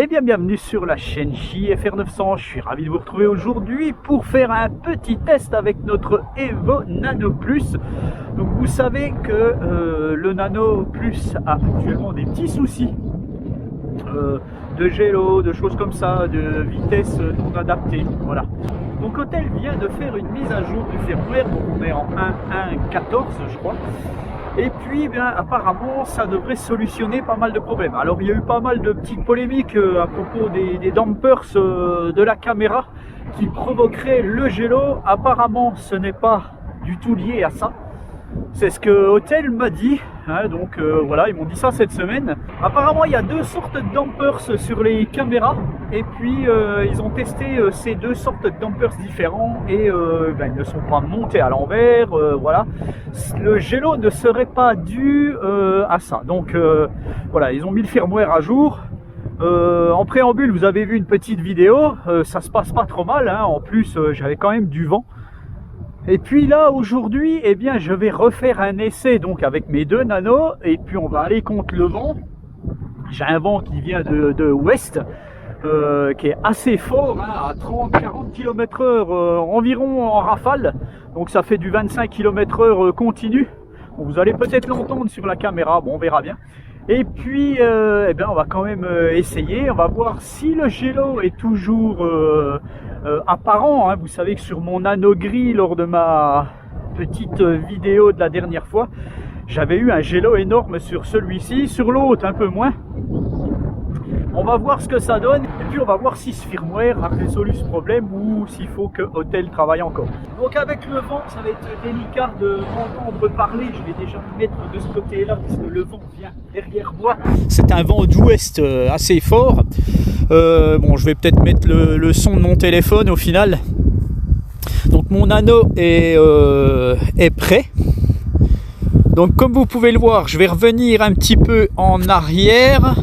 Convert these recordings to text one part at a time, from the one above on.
Eh bien, bienvenue sur la chaîne JFR 900. Je suis ravi de vous retrouver aujourd'hui pour faire un petit test avec notre Evo Nano Plus. Donc, vous savez que le Nano Plus a actuellement des petits soucis de gelo, de choses comme ça, de vitesse non adaptée. Voilà. Donc, Autel vient de faire une mise à jour du firmware. Donc, on est en 1.1.14, je crois. Et puis, bien, apparemment, ça devrait solutionner pas mal de problèmes. Alors, il y a eu pas mal de petites polémiques à propos des dampers de la caméra qui provoqueraient le gelo. Apparemment, ce n'est pas du tout lié à ça. C'est ce que Autel m'a dit. Hein, donc, voilà, ils m'ont dit ça cette semaine. Apparemment, il y a deux sortes de dampers sur les caméras. Et puis, ils ont testé ces deux sortes de dampers différents. Et ils ne sont pas montés à l'envers. Voilà. Le gelo ne serait pas dû à ça. Donc, voilà, ils ont mis le firmware à jour. En préambule, vous avez vu une petite vidéo. Ça se passe pas trop mal. Hein. En plus, j'avais quand même du vent. Et puis là aujourd'hui, eh bien, je vais refaire un essai donc avec mes deux nanos et puis on va aller contre le vent. J'ai un vent qui vient de ouest, qui est assez fort, hein, à 30-40 km/h environ en rafale. Donc ça fait du 25 km/h continu. Bon, vous allez peut-être l'entendre sur la caméra, bon, on verra bien. Et puis, eh bien, on va quand même essayer. On va voir si le gelo est toujours apparent. Hein. Vous savez que sur mon Nano gris, lors de ma petite vidéo de la dernière fois, j'avais eu un gelo énorme sur celui-ci. Sur l'autre, un peu moins. On va voir ce que ça donne. Et puis, on va voir si ce firmware a résolu ce problème ou s'il faut que Autel travaille encore. Donc, avec le vent, ça va être délicat de m'entendre parler. Je vais déjà me mettre de ce côté-là parce que le vent vient derrière moi. C'est un vent d'ouest assez fort. Bon, je vais peut-être mettre le son de mon téléphone au final. Donc, mon Nano est prêt. Donc, comme vous pouvez le voir, je vais revenir un petit peu en arrière.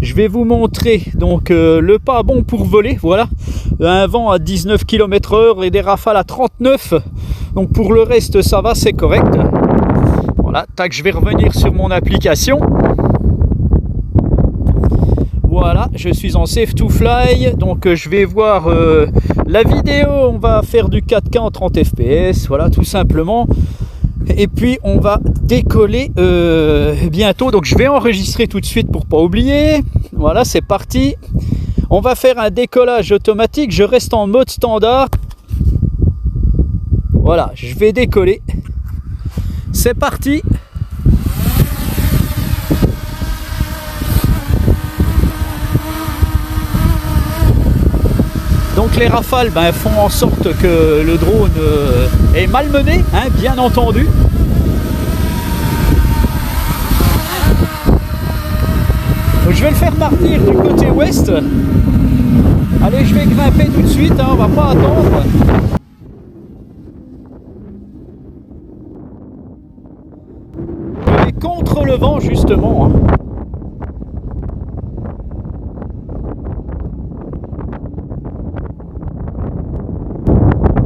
Je vais vous montrer donc le pas bon pour voler, voilà, un vent à 19 km/h et des rafales à 39, donc pour le reste ça va, c'est correct. Voilà, tac, je vais revenir sur mon application. Voilà, je suis en Safe to Fly, donc je vais voir la vidéo, on va faire du 4K en 30 fps, voilà, tout simplement. Et puis on va décoller bientôt, donc je vais enregistrer tout de suite pour pas oublier. Voilà, c'est parti. On va faire un décollage automatique, je reste en mode standard. Voilà, je vais décoller. C'est parti. Donc les rafales font en sorte que le drone est malmené, hein, bien entendu. Donc je vais le faire partir du côté ouest. Allez, je vais grimper tout de suite, hein, on va pas attendre. Je vais contre le vent justement. Hein.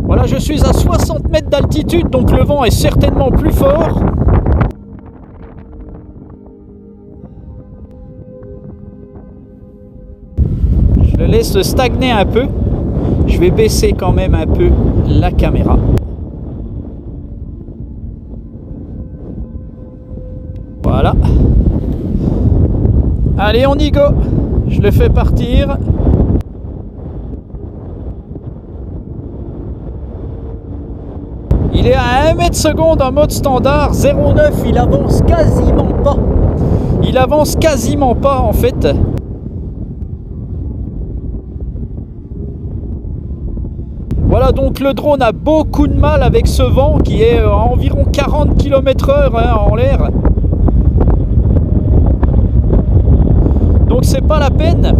Voilà, je suis à 60 mètres d'altitude, donc le vent est certainement plus fort. Je le laisse stagner un peu. Je vais baisser quand même un peu la caméra. Voilà. Allez, on y go. Je le fais partir. Il est à 1 mètre seconde en mode standard, 0,9, il avance quasiment pas. Il avance quasiment pas en fait. Voilà, donc le drone a beaucoup de mal avec ce vent qui est à environ 40 km/h hein, en l'air. Donc c'est pas la peine.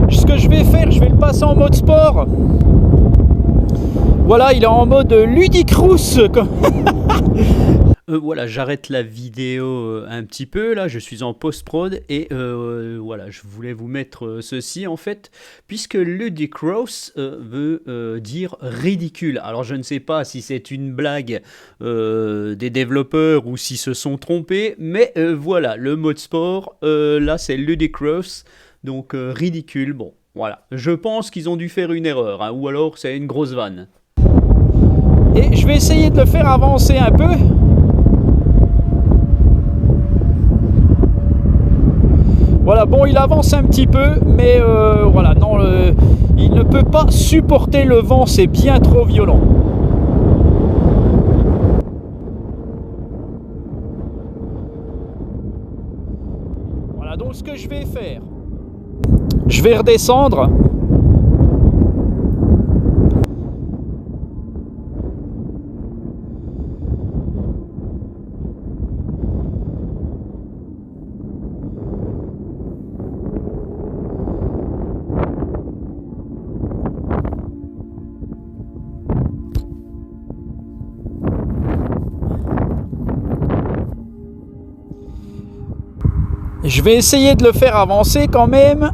Ce que je vais faire, je vais le passer en mode sport. Voilà, il est en mode ludicrous. Voilà, j'arrête la vidéo un petit peu, là, je suis en post-prod et voilà, je voulais vous mettre ceci en fait, puisque ludicrous veut dire ridicule. Alors je ne sais pas si c'est une blague des développeurs ou s'ils se sont trompés, mais voilà, le mode sport, là c'est ludicrous, donc ridicule, bon, voilà. Je pense qu'ils ont dû faire une erreur, hein, ou alors c'est une grosse vanne. Et je vais essayer de le faire avancer un peu. Voilà, bon, il avance un petit peu, mais voilà, non, il ne peut pas supporter le vent, c'est bien trop violent. Voilà, donc ce que je vais faire, je vais redescendre. Je vais essayer de le faire avancer quand même.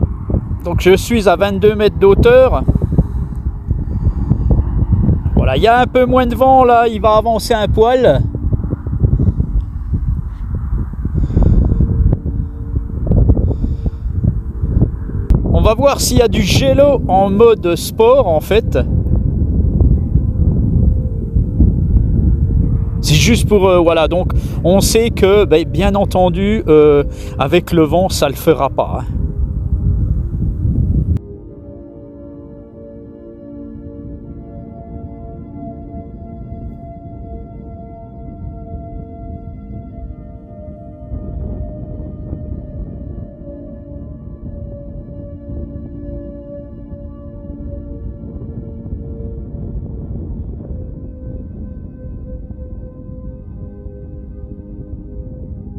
Donc je suis à 22 mètres d'auteur. Voilà, il y a un peu moins de vent là, il va avancer un poil. On va voir s'il y a du gélo en mode sport en fait. C'est juste pour voilà, donc on sait que bien entendu avec le vent ça le fera pas, hein.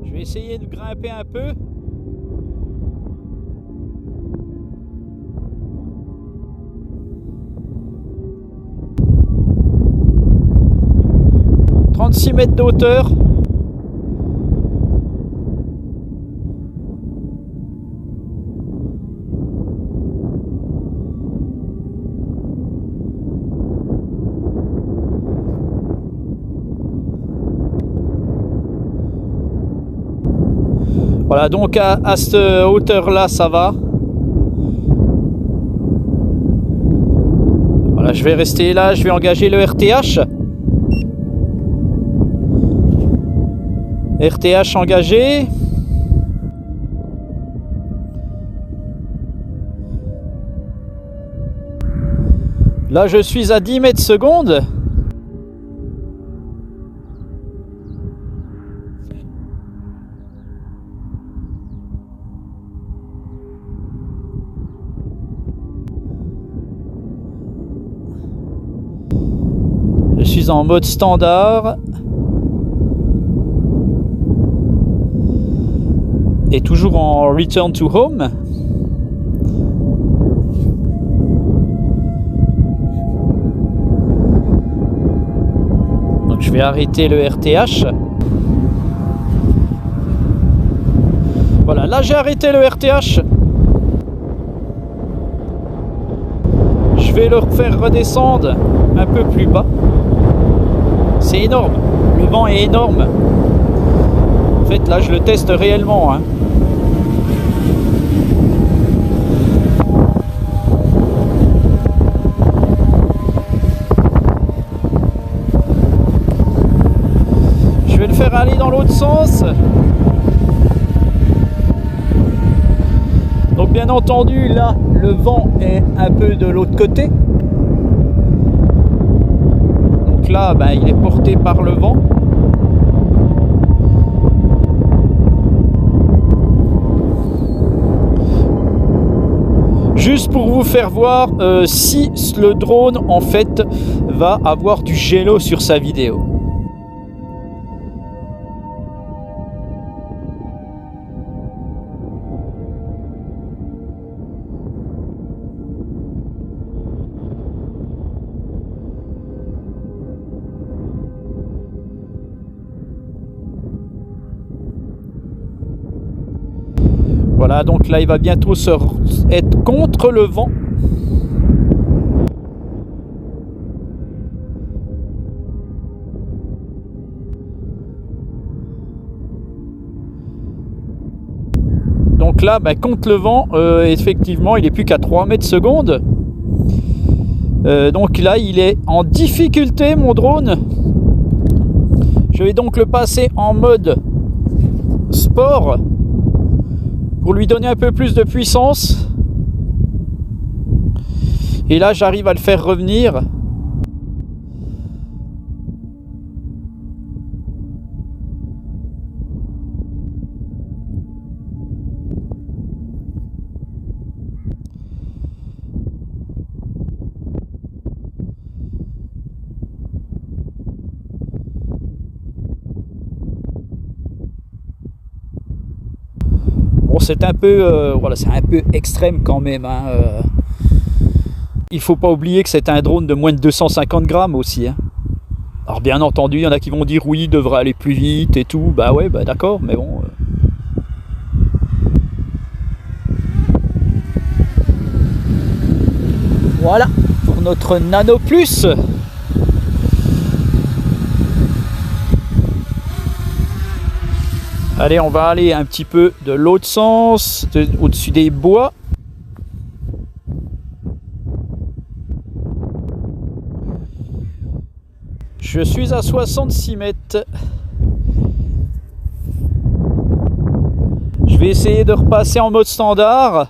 Je vais essayer de grimper un peu. « 36 mètres d'auteur. » Voilà, donc à cette hauteur-là, ça va. Voilà, je vais rester là, je vais engager le RTH. RTH engagé. Là, je suis à 10 mètres secondes. Je suis en mode standard. Et toujours en return to home. Donc je vais arrêter le RTH. Voilà, là j'ai arrêté le RTH. Je vais le faire redescendre un peu plus bas. C'est énorme, le vent est énorme. En fait là je le teste réellement, hein. Je vais le faire aller dans l'autre sens. Donc bien entendu là le vent est un peu de l'autre côté. Donc là il est porté par le vent. Juste pour vous faire voir si le drone en fait va avoir du gélo sur sa vidéo. Voilà, donc là il va bientôt être contre le vent. Donc là, contre le vent, effectivement, il n'est plus qu'à 3 mètres secondes. Donc là, il est en difficulté, mon drone. Je vais donc le passer en mode sport pour lui donner un peu plus de puissance. Et là, j'arrive à le faire revenir. Bon, c'est un peu, voilà, c'est un peu extrême quand même. Hein. Il faut pas oublier que c'est un drone de moins de 250 grammes aussi. Hein. Alors bien entendu, il y en a qui vont dire oui, il devrait aller plus vite et tout. Bah ouais, bah d'accord, mais bon. Voilà pour notre Nano Plus. Allez, on va aller un petit peu de l'autre sens, au-dessus des bois. Je suis à 66 mètres. Je vais essayer de repasser en mode standard.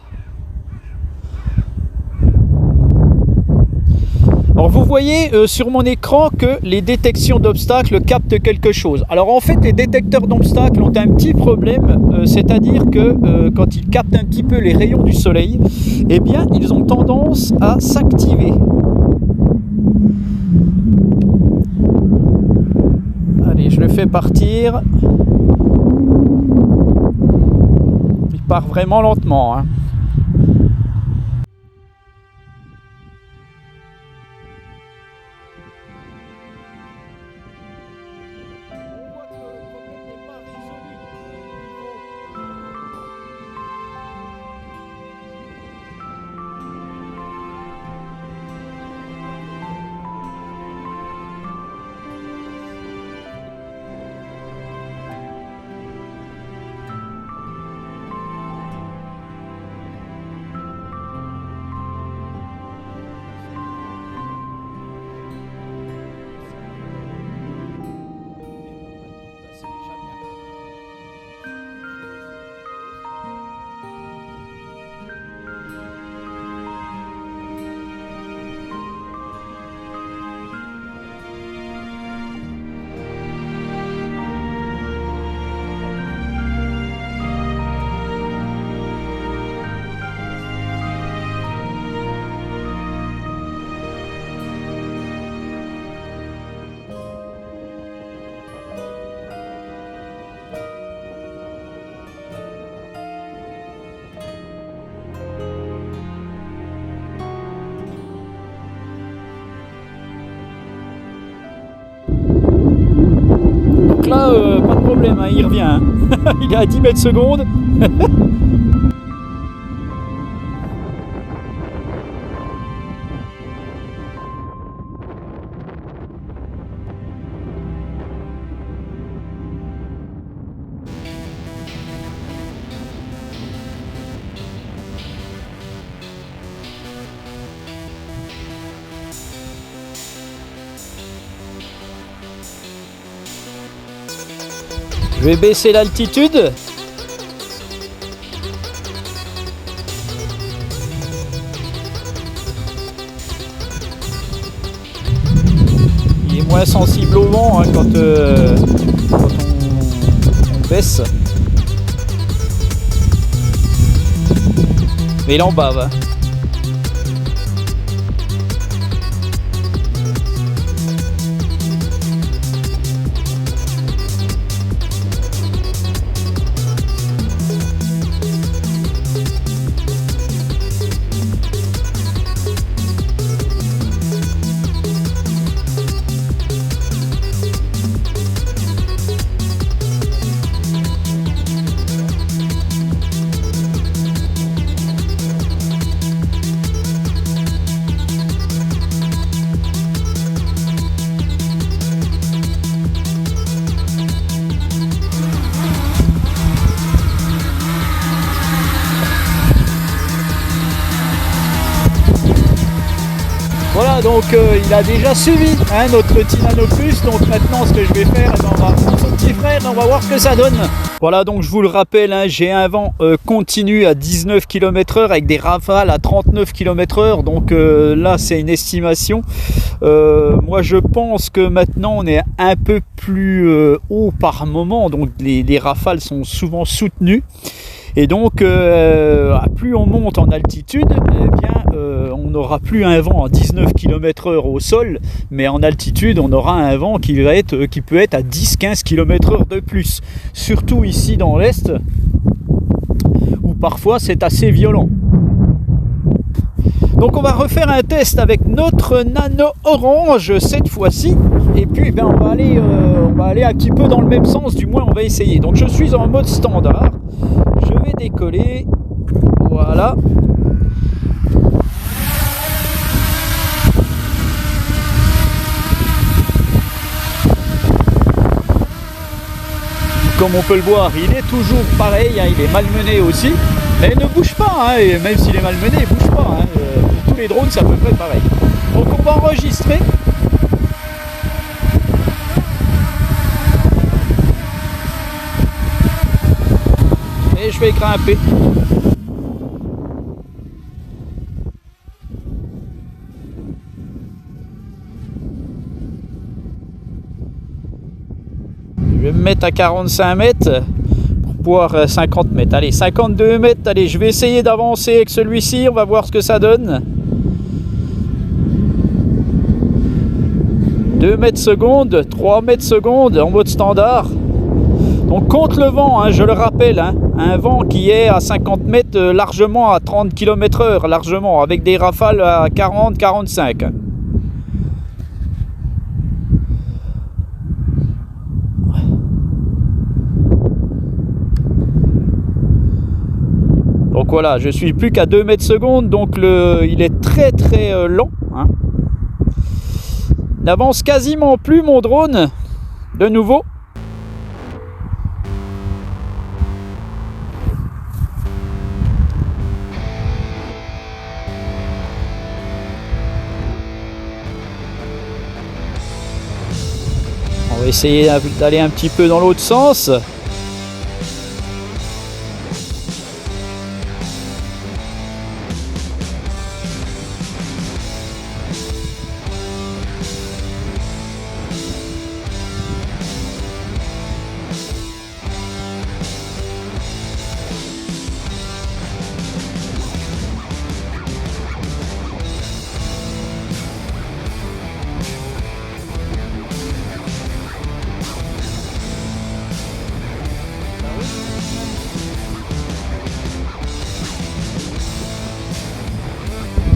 Alors vous voyez sur mon écran que les détections d'obstacles captent quelque chose. Alors en fait les détecteurs d'obstacles ont un petit problème, c'est-à-dire que quand ils captent un petit peu les rayons du soleil, eh bien ils ont tendance à s'activer. Allez, je le fais partir. Il part vraiment lentement, hein. Donc là, pas de problème, hein, il revient. Hein. Il est à 10 mètres secondes. Je vais baisser l'altitude. Il est moins sensible au vent, hein, quand on baisse. Mais il en bave. donc il a déjà suivi hein, notre petit Nano Plus. Donc maintenant ce que je vais faire, on va prendre son petit frère et on va voir ce que ça donne. Voilà, donc je vous le rappelle, hein, j'ai un vent continu à 19 km/h avec des rafales à 39 km/h. Donc là c'est une estimation. Moi je pense que maintenant on est un peu plus haut par moment. Donc les rafales sont souvent soutenues. Et donc, plus on monte en altitude, eh bien, on n'aura plus un vent à 19 km/h au sol, mais en altitude, on aura un vent qui peut être à 10-15 km/h de plus. Surtout ici dans l'Est, où parfois c'est assez violent. Donc on va refaire un test avec notre Nano Orange cette fois-ci. Et puis ben, on va aller un petit peu dans le même sens, du moins on va essayer. Donc je suis en mode standard. Je vais décoller. Voilà. Comme on peut le voir, il est toujours pareil, hein, il est malmené aussi. Mais il ne bouge pas, hein, et même s'il est malmené, il ne bouge pas. Hein, tous les drones, c'est à peu près pareil. Donc on va enregistrer. Et je vais grimper. Je vais me mettre à 45 mètres pour pouvoir 50 mètres. Allez, 52 mètres. Allez, je vais essayer d'avancer avec celui-ci. On va voir ce que ça donne. 2 mètres secondes, 3 mètres secondes en mode standard. Donc contre le vent, hein, je le rappelle, hein, un vent qui est à 50 mètres largement à 30 km/h, largement, avec des rafales à 40-45. Donc voilà, je suis plus qu'à 2 mètres secondes, donc il est très très lent. Hein. Il n'avance quasiment plus mon drone, de nouveau. On va essayer d'aller un petit peu dans l'autre sens.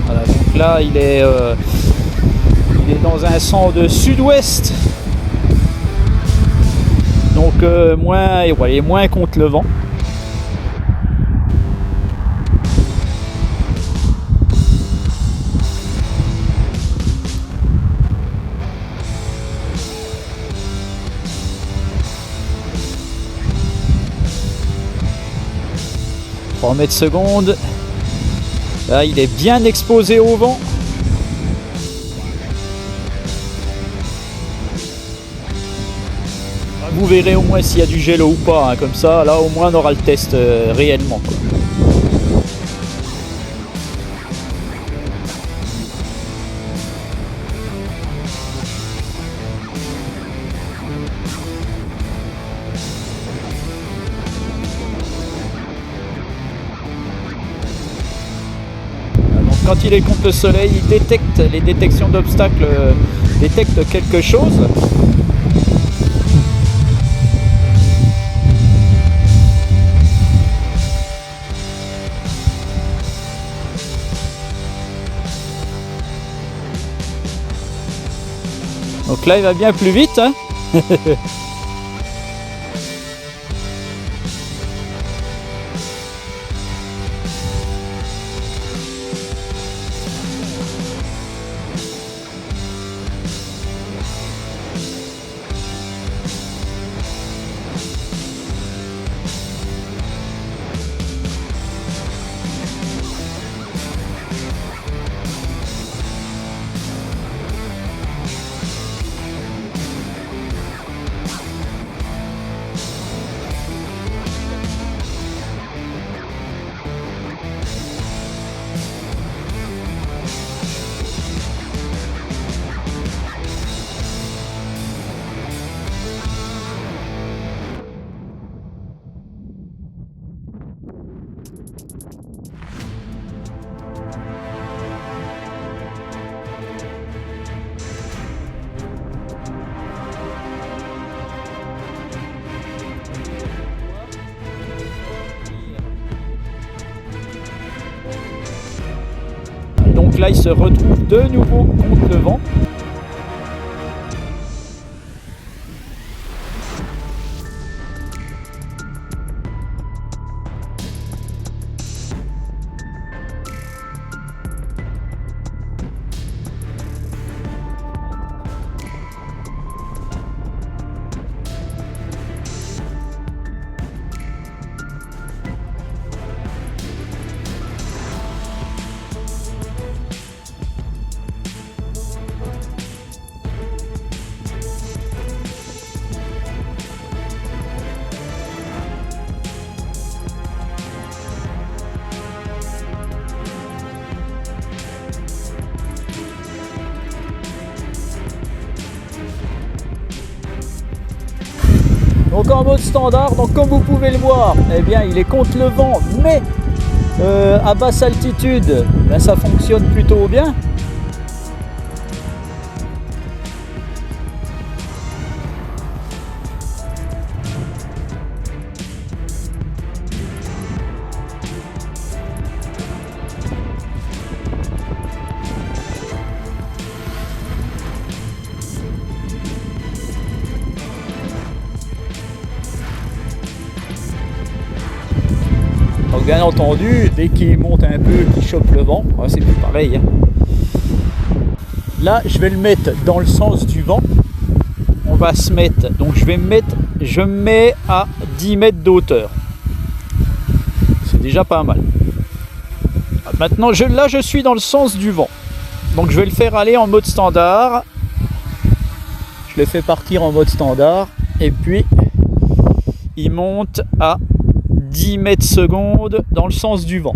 Voilà, donc là il est dans un sens de sud-ouest, donc moins, et voilà, il est moins contre le vent. « 3 mètres secondes. » Là, il est bien exposé au vent. Vous verrez au moins s'il y a du gel ou pas. Hein, comme ça, là, au moins, on aura le test réellement. Quoi. Quand il est contre le soleil, il détecte, les détections d'obstacles détectent quelque chose. Donc là, il va bien plus vite. Hein. Donc là, il se retrouve de nouveau contre le vent. Donc en mode standard, donc comme vous pouvez le voir, eh bien il est contre le vent, mais à basse altitude, ben, ça fonctionne plutôt bien. Donc bien entendu, dès qu'il monte un peu, qu'il chope le vent, c'est plus pareil. Hein. Là, je vais le mettre dans le sens du vent. On va se mettre, donc je me mets à 10 mètres de hauteur. C'est déjà pas mal. Maintenant, là, je suis dans le sens du vent. Donc je vais le faire aller en mode standard. Je le fais partir en mode standard. Et puis, il monte à 10 mètres secondes dans le sens du vent.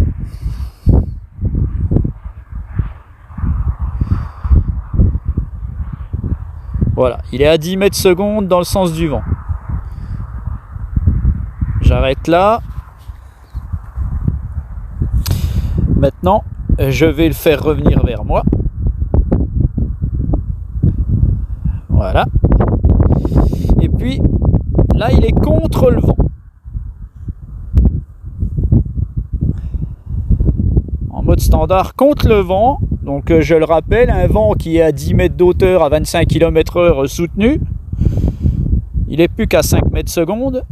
Voilà, il est à 10 mètres secondes dans le sens du vent. J'arrête là. Maintenant, je vais le faire revenir vers moi. Voilà. Et puis, là, il est contre le vent. En mode standard contre le vent. Donc, je le rappelle, un vent qui est à 10 mètres de hauteur à 25 km/h soutenu. Il n'est plus qu'à 5 mètres secondes.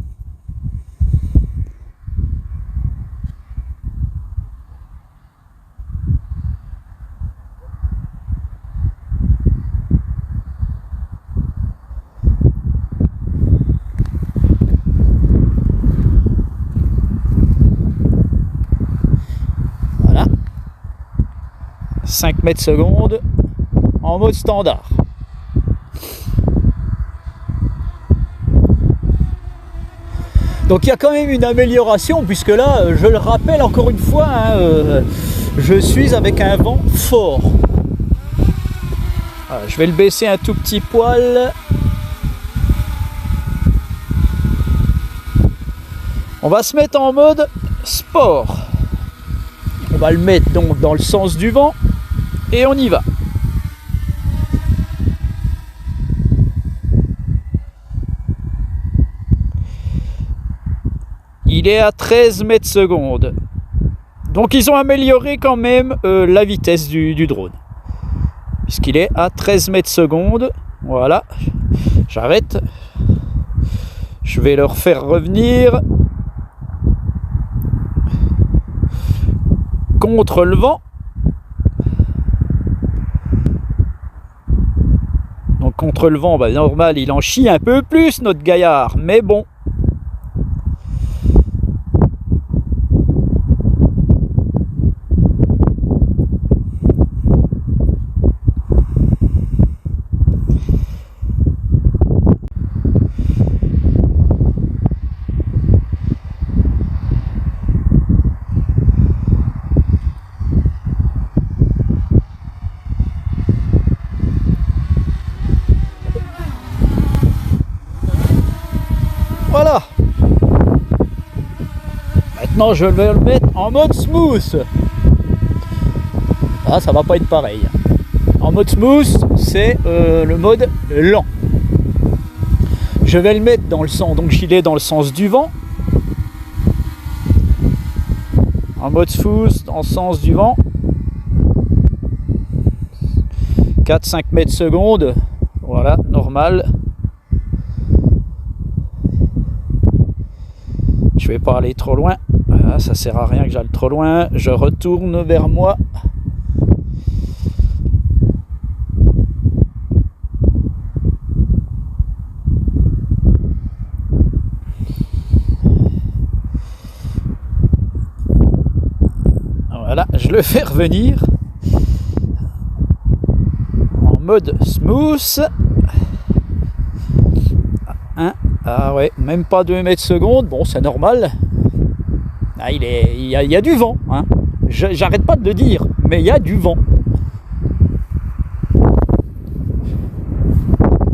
Voilà. 5 mètres secondes en mode standard. Donc il y a quand même une amélioration puisque là, je le rappelle encore une fois, hein, je suis avec un vent fort. Voilà, je vais le baisser un tout petit poil. On va se mettre en mode sport. On va le mettre donc dans le sens du vent et on y va. Il est à 13 mètres secondes. Donc ils ont amélioré quand même la vitesse du drone. Puisqu'il est à 13 mètres secondes. Voilà. J'arrête. Je vais le refaire revenir. Contre le vent. Donc contre le vent, bah, normal, il en chie un peu plus notre gaillard. Mais bon. Maintenant je vais le mettre en mode smooth. Ah, ça va pas être pareil. En mode smooth, c'est le mode lent. Je vais le mettre dans le sens, donc j'y vais dans le sens du vent. En mode smooth, dans le sens du vent. 4-5 mètres secondes. Voilà, normal. Je vais pas aller trop loin. Voilà, ça sert à rien que j'aille trop loin. Je retourne vers moi. Voilà, je le fais revenir en mode smooth. Ah ouais, même pas 2 mètres secondes, bon c'est normal. Ah, il y a du vent, hein. J'arrête pas de le dire, mais il y a du vent.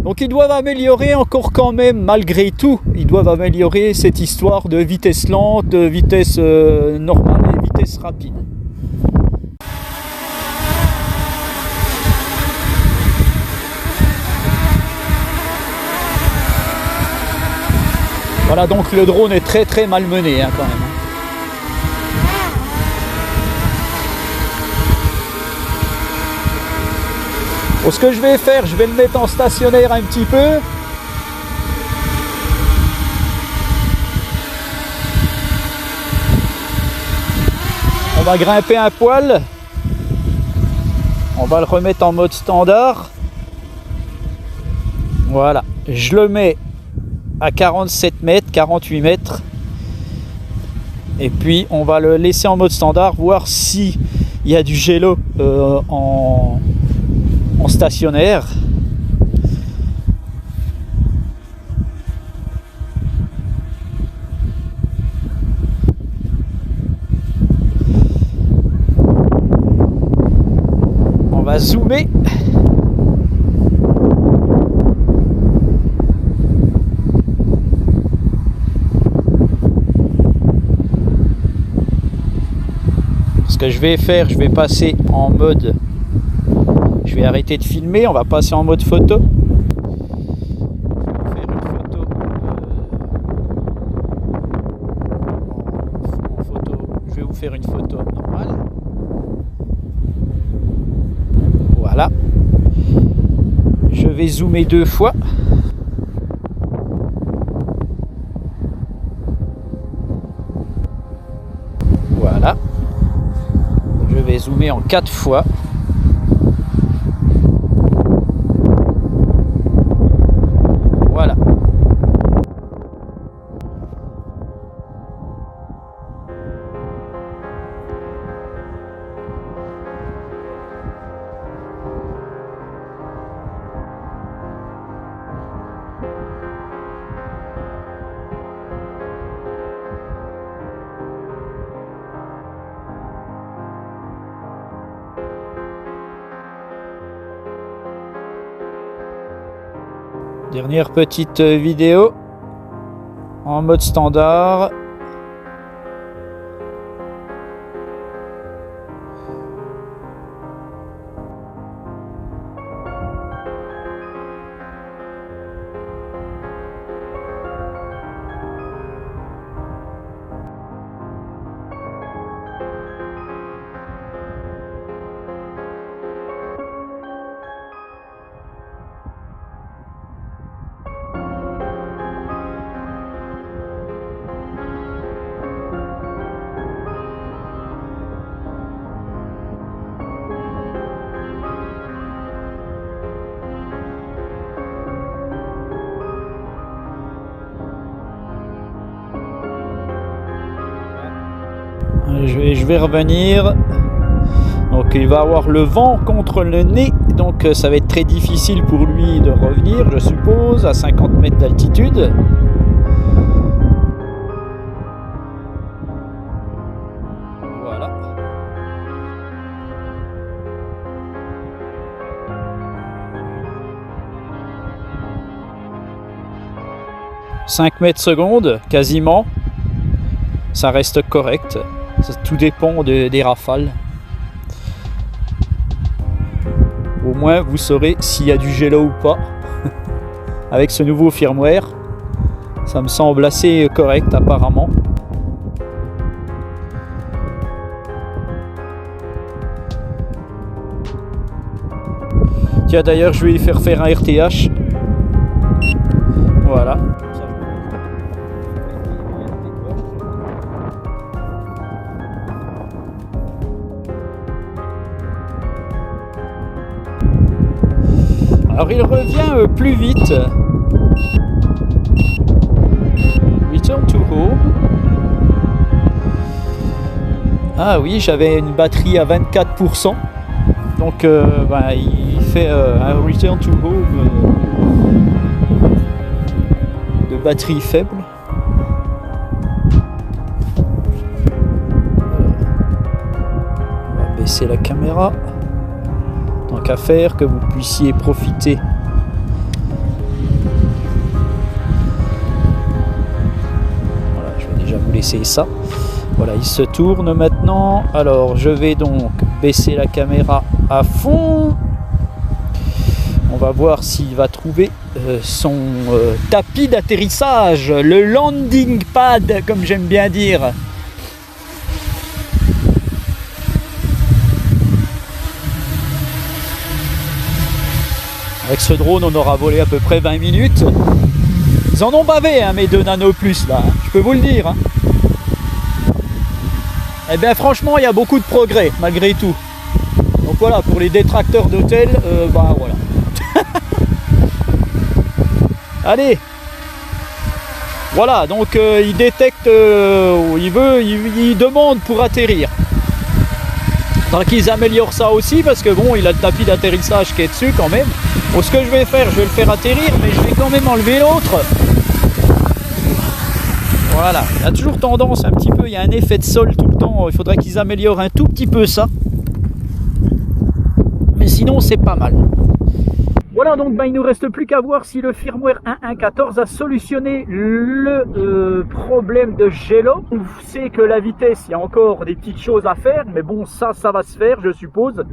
Donc ils doivent améliorer encore quand même, malgré tout, ils doivent améliorer cette histoire de vitesse lente, de vitesse normale et vitesse rapide. Voilà, donc le drone est très malmené hein, quand même. Bon, ce que je vais faire, je vais le mettre en stationnaire un petit peu. On va grimper un poil. On va le remettre en mode standard. Voilà, je le mets à 47 mètres, 48 mètres. Et puis on va le laisser en mode standard, voir si il y a du gélo en stationnaire. On va zoomer. Ce que je vais faire, je vais passer en mode, je vais arrêter de filmer, on va passer en mode photo. Je vais vous faire une photo normale. Voilà. Je vais zoomer 2 fois. Voilà. Je vais zoomer en 4 fois. Voilà. Dernière petite vidéo en mode standard. Je vais revenir. Donc il va avoir le vent contre le nez, donc ça va être très difficile pour lui de revenir, je suppose, à 50 mètres d'altitude. Voilà. « 5 mètres secondes, quasiment. ça reste correct. Tout dépend des rafales. Au moins vous saurez s'il y a du gelo ou pas. Avec ce nouveau firmware, ça me semble assez correct apparemment. Tiens, d'ailleurs je vais lui faire un RTH. Voilà. Alors il revient plus vite. Return to home. Ah oui, j'avais une batterie à 24%. Donc il fait un return to home de batterie faible. On va baisser la caméra. Tant qu'à faire, que vous puissiez profiter. Voilà, je vais déjà vous laisser ça. Voilà, il se tourne maintenant. Alors, je vais donc baisser la caméra à fond. On va voir s'il va trouver son tapis d'atterrissage, le landing pad, comme j'aime bien dire. Avec ce drone, on aura volé à peu près 20 minutes. Ils en ont bavé, hein, mes 2 Nano Plus, là, je peux vous le dire. Hein. Eh bien, franchement, il y a beaucoup de progrès, malgré tout. Donc voilà, pour les détracteurs d'hôtel, voilà. Allez. Voilà, donc il détecte, il demande pour atterrir. Tant qu'ils améliorent ça aussi, parce que bon, il a le tapis d'atterrissage qui est dessus quand même. Bon, ce que je vais faire, je vais le faire atterrir, mais je vais quand même enlever l'autre. Voilà, il y a toujours tendance un petit peu, il y a un effet de sol tout le temps. Il faudrait qu'ils améliorent un tout petit peu ça. Mais sinon, c'est pas mal. Voilà, donc il ne nous reste plus qu'à voir si le firmware 1.1.14 a solutionné le problème de gelo. On sait que la vitesse, il y a encore des petites choses à faire, mais bon, ça va se faire, je suppose.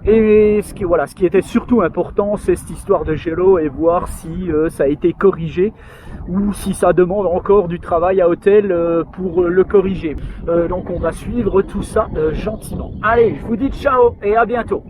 Et ce qui était surtout important, c'est cette histoire de gelo et voir si ça a été corrigé ou si ça demande encore du travail à hôtel pour le corriger. Donc on va suivre tout ça gentiment. Allez, je vous dis ciao et à bientôt.